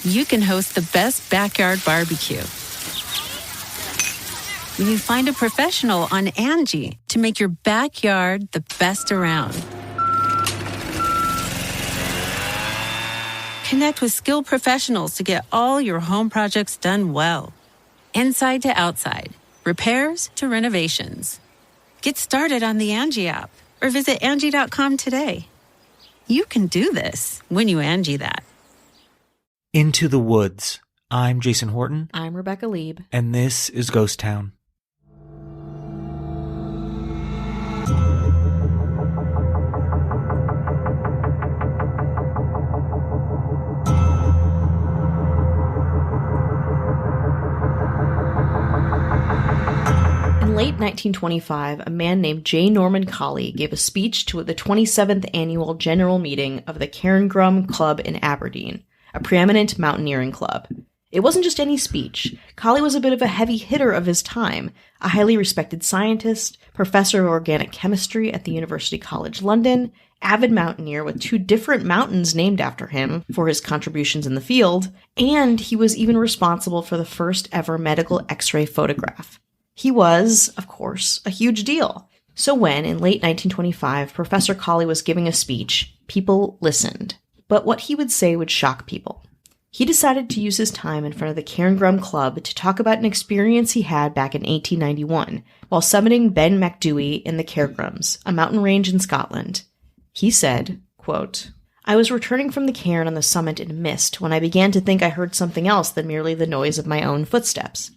you can host the best backyard barbecue. When you find a professional on Angie to make your backyard the best around. Connect with skilled professionals to get all your home projects done well. Inside to outside, repairs to renovations. Get started on the Angie app or visit Angie.com today. You can do this when you Angie that. Into the Woods. I'm Jason Horton. I'm Rebecca Lieb. And this is Ghost Town. In late 1925, a man named J. Norman Colley gave a speech to the 27th annual general meeting of the Cairngorm Club in Aberdeen, a preeminent mountaineering club. It wasn't just any speech. Colley was a bit of a heavy hitter of his time, a highly respected scientist, professor of organic chemistry at the University College London, avid mountaineer with 2 different mountains named after him for his contributions in the field, and he was even responsible for the first ever medical X-ray photograph. He was, of course, a huge deal. So when, in late 1925, Professor Colley was giving a speech, people listened. But what he would say would shock people. He decided to use his time in front of the Cairngorm Club to talk about an experience he had back in 1891 while summiting Ben Macdui in the Cairngorms, a mountain range in Scotland. He said, quote, "I was returning from the cairn on the summit in mist when I began to think I heard something else than merely the noise of my own footsteps.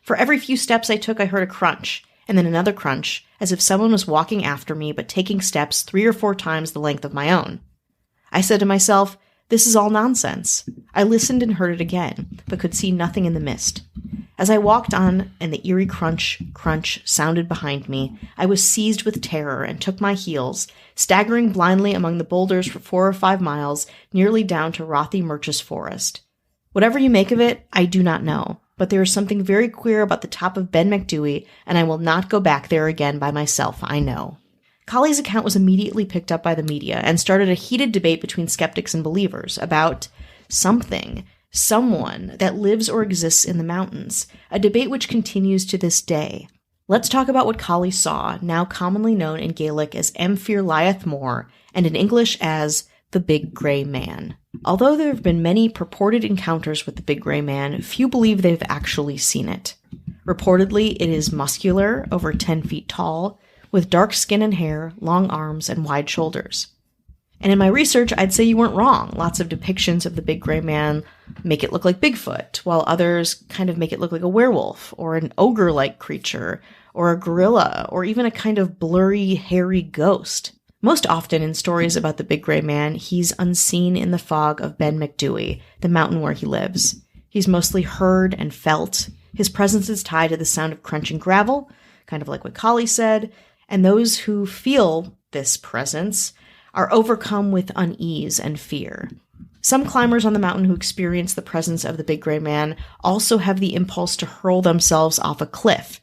For every few steps I took, I heard a crunch, and then another crunch, as if someone was walking after me but taking steps 3 or 4 times the length of my own. I said to myself, this is all nonsense. I listened and heard it again, but could see nothing in the mist. As I walked on and the eerie crunch, crunch sounded behind me, I was seized with terror and took my heels, staggering blindly among the boulders for 4 or 5 miles, nearly down to Rothy Murchis Forest. Whatever you make of it, I do not know. But there is something very queer about the top of Ben Macdui, and I will not go back there again by myself, I know." Colley's account was immediately picked up by the media and started a heated debate between skeptics and believers about something, someone that lives or exists in the mountains, a debate which continues to this day. Let's talk about what Colley saw, now commonly known in Gaelic as Emfir Liath Mór, and in English as the Big Grey Man. Although there have been many purported encounters with the Big Grey Man, few believe they've actually seen it. Reportedly, it is muscular, over 10 feet tall, with dark skin and hair, long arms, and wide shoulders. And in my research, I'd say you weren't wrong. Lots of depictions of the Big Grey Man make it look like Bigfoot, while others kind of make it look like a werewolf, or an ogre-like creature, or a gorilla, or even a kind of blurry, hairy ghost. Most often in stories about the Big Grey Man, he's unseen in the fog of Ben Macdui, the mountain where he lives. He's mostly heard and felt. His presence is tied to the sound of crunching gravel, kind of like what Colley said, and those who feel this presence are overcome with unease and fear. Some climbers on the mountain who experience the presence of the Big Grey Man also have the impulse to hurl themselves off a cliff,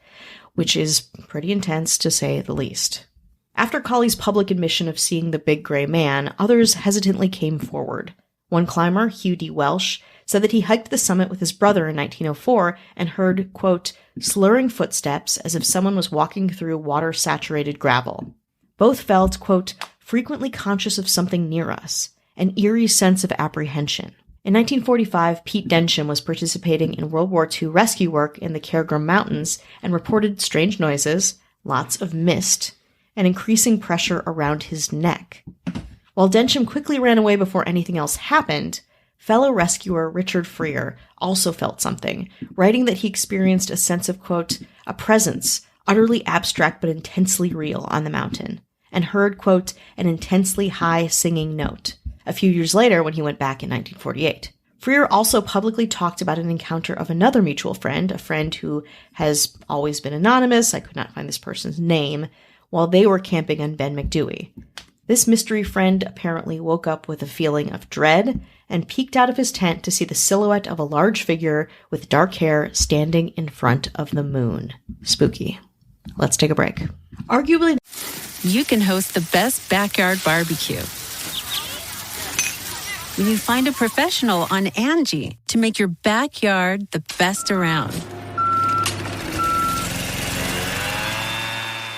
which is pretty intense to say the least. After Colley's public admission of seeing the Big Grey Man, others hesitantly came forward. One climber, Hugh D. Welsh, said that he hiked the summit with his brother in 1904 and heard, quote, slurring footsteps as if someone was walking through water-saturated gravel. Both felt, quote, frequently conscious of something near us, an eerie sense of apprehension. In 1945, Pete Densham was participating in World War II rescue work in the Cairngorm Mountains and reported strange noises, lots of mist, and increasing pressure around his neck. While Densham quickly ran away before anything else happened, fellow rescuer Richard Freer also felt something, writing that he experienced a sense of, quote, a presence, utterly abstract but intensely real on the mountain, and heard, quote, an intensely high singing note, a few years later when he went back in 1948. Freer also publicly talked about an encounter of another mutual friend, a friend who has always been anonymous, I could not find this person's name, while they were camping on Ben Macdui. This mystery friend apparently woke up with a feeling of dread and peeked out of his tent to see the silhouette of a large figure with dark hair standing in front of the moon. Spooky. Let's take a break. Arguably, you can host the best backyard barbecue. when you find a professional on Angie to make your backyard the best around.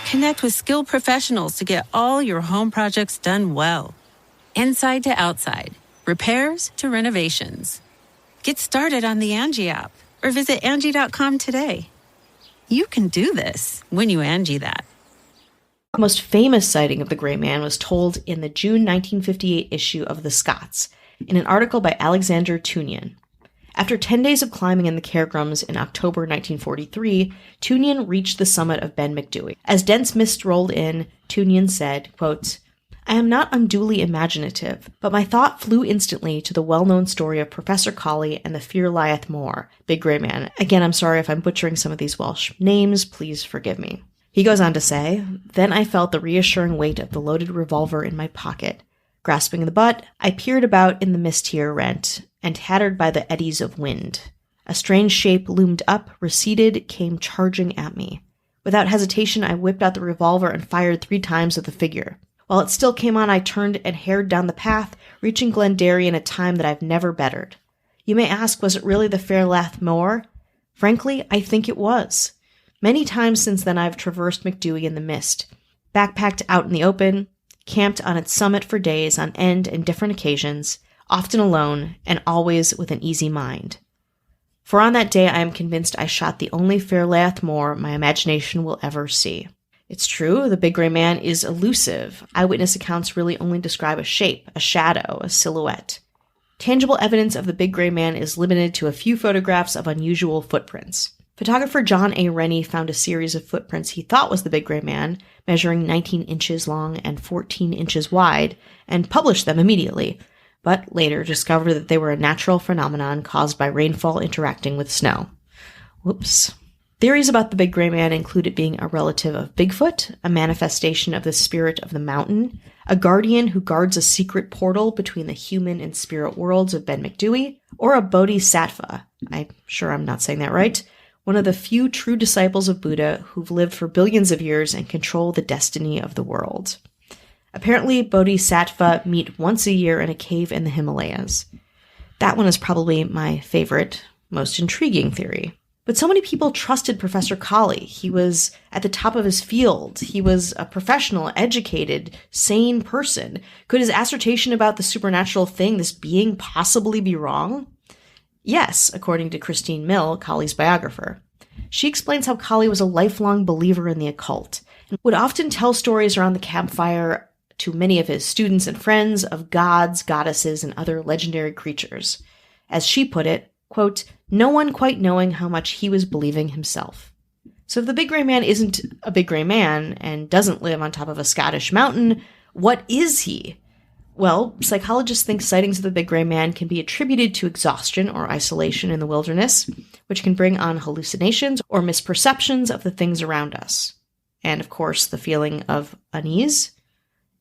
Connect with skilled professionals to get all your home projects done well. Inside to outside, repairs to renovations. Get started on the Angie app or visit Angie.com today. You can do this when you Angie that. The most famous sighting of the Gray Man was told in the June 1958 issue of The Scots, in an article by Alexander Tunian. After 10 days of climbing in the Cairngorms in October 1943, Tunian reached the summit of Ben Macdui. As dense mist rolled in, Tunian said, quote, "I am not unduly imaginative, but my thought flew instantly to the well-known story of Professor Colley and the Fear Liath Mor, Big Grey Man." Again, I'm sorry if I'm butchering some of these Welsh names, please forgive me. He goes on to say, "Then I felt the reassuring weight of the loaded revolver in my pocket. Grasping the butt, I peered about in the mist here rent, and tattered by the eddies of wind. A strange shape loomed up, receded, came charging at me. Without hesitation, I whipped out the revolver and fired 3 times at the figure. While it still came on, I turned and hared down the path, reaching Glenderry in a time that I've never bettered. You may ask, was it really the Fair Lath Mor? Frankly, I think it was. Many times since then I've traversed Macdui in the mist, backpacked out in the open, camped on its summit for days on end and different occasions, often alone, and always with an easy mind. For on that day I am convinced I shot the only Fair Lath Mor my imagination will ever see." It's true, the Big Grey Man is elusive. Eyewitness accounts really only describe a shape, a shadow, a silhouette. Tangible evidence of the Big Grey Man is limited to a few photographs of unusual footprints. Photographer John A. Rennie found a series of footprints he thought was the Big Grey Man, measuring 19 inches long and 14 inches wide, and published them immediately, but later discovered that they were a natural phenomenon caused by rainfall interacting with snow. Whoops. Theories about the Big Grey Man include it being a relative of Bigfoot, a manifestation of the spirit of the mountain, a guardian who guards a secret portal between the human and spirit worlds of Ben Macdui, or a bodhisattva, I'm sure I'm not saying that right, one of the few true disciples of Buddha who've lived for billions of years and control the destiny of the world. Apparently, bodhisattva meet once a year in a cave in the Himalayas. That one is probably my favorite, most intriguing theory. But so many people trusted Professor Colley. He was at the top of his field. He was a professional, educated, sane person. Could his assertion about the supernatural thing, this being, possibly be wrong? Yes, according to Christine Mill, Colley's biographer. She explains how Colley was a lifelong believer in the occult and would often tell stories around the campfire to many of his students and friends of gods, goddesses, and other legendary creatures. As she put it, quote, "No one quite knowing how much he was believing himself." So if the Big Grey Man isn't a Big Grey Man and doesn't live on top of a Scottish mountain, what is he? Well, psychologists think sightings of the Big Grey Man can be attributed to exhaustion or isolation in the wilderness, which can bring on hallucinations or misperceptions of the things around us. And, of course, the feeling of unease.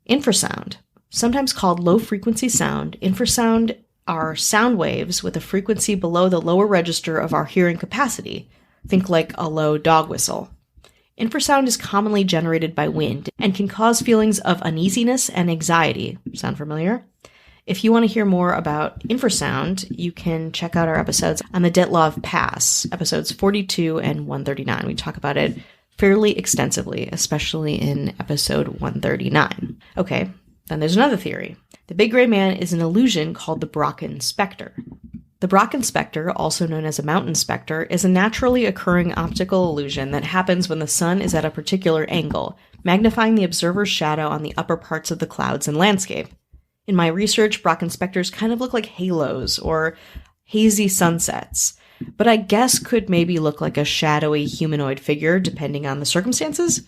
Infrasound. Sometimes called low-frequency sound, infrasound are sound waves with a frequency below the lower register of our hearing capacity. Think like a low dog whistle. Infrasound is commonly generated by wind and can cause feelings of uneasiness and anxiety. Sound familiar? If you want to hear more about infrasound, you can check out our episodes on the Detlov Pass, episodes 42 and 139. We talk about it fairly extensively, especially in episode 139. Okay, then there's another theory. The Big Grey Man is an illusion called the Brocken Spectre. The Brocken Spectre, also known as a mountain spectre, is a naturally occurring optical illusion that happens when the sun is at a particular angle, magnifying the observer's shadow on the upper parts of the clouds and landscape. In my research, Brocken specters kind of look like halos or hazy sunsets, but I guess could maybe look like a shadowy humanoid figure depending on the circumstances.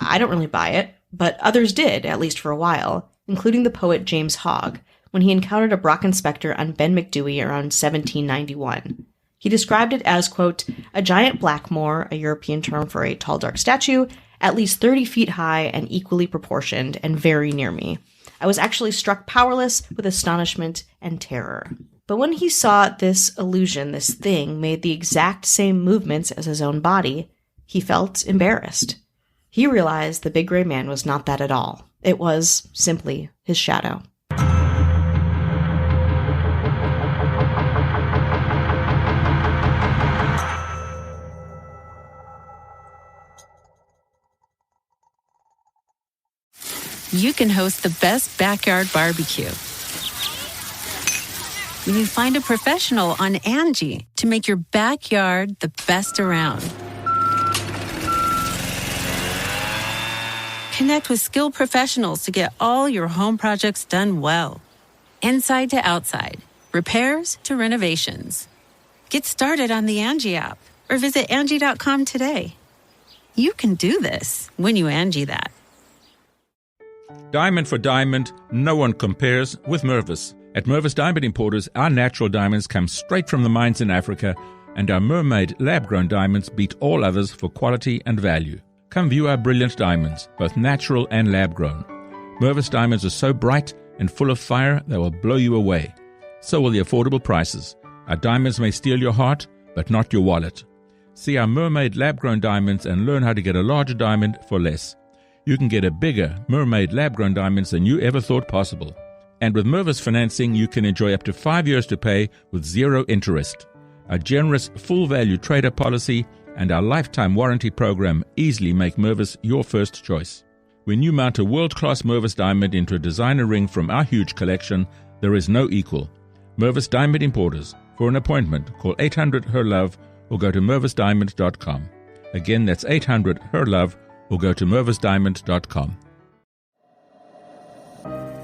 I don't really buy it, but others did, at least for a while, including the poet James Hogg, when he encountered a Brocken spectre on Ben Macdui around 1791. He described it as, quote, "a giant blackmore," a European term for a tall, dark statue, at least 30 feet high and equally proportioned, and very near me. I was actually struck powerless with astonishment and terror. But when he saw this illusion, this thing, made the exact same movements as his own body, he felt embarrassed. He realized the Big Grey Man was not that at all. It was simply his shadow. you can host the best backyard barbecue. When you find a professional on Angie to make your backyard the best around. Connect with skilled professionals to get all your home projects done well. Inside to outside, repairs to renovations. Get started on the Angie app or visit Angie.com today. You can do this when you Angie that. Diamond for diamond, no one compares with Mervis. At Mervis Diamond Importers, our natural diamonds come straight from the mines in Africa, and our mermaid lab-grown diamonds beat all others for quality and value. Come view our brilliant diamonds, both natural and lab-grown. Mervis diamonds are so bright and full of fire they will blow you away. So will the affordable prices. Our diamonds may steal your heart, but not your wallet. See our mermaid lab-grown diamonds and learn how to get a larger diamond for less. You can get a bigger mermaid lab-grown diamonds than you ever thought possible. And with Mervis financing, you can enjoy up to 5 years to pay with zero interest. A generous full-value trader policy and our lifetime warranty program easily make Mervis your first choice. When you mount a world-class Mervis diamond into a designer ring from our huge collection, there is no equal. Mervis Diamond Importers. For an appointment, call 800-HER-LOVE or go to mervisdiamond.com. Again, that's 800-HER-LOVE or go to mervisdiamond.com.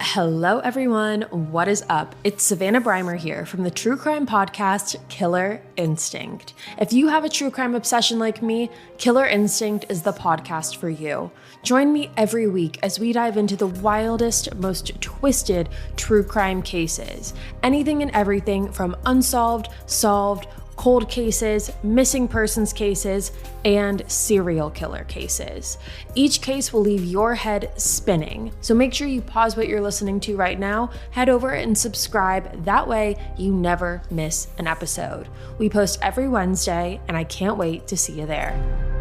Hello, everyone. What is up? It's Savannah Breimer here from the true crime podcast, Killer Instinct. If you have a true crime obsession like me, Killer Instinct is the podcast for you. Join me every week as we dive into the wildest, most twisted true crime cases. Anything and everything from unsolved, solved, cold cases, missing persons cases, and serial killer cases. Each case will leave your head spinning, so make sure you pause what you're listening to right now, head over and subscribe. That way you never miss an episode. We post every Wednesday, and I can't wait to see you there.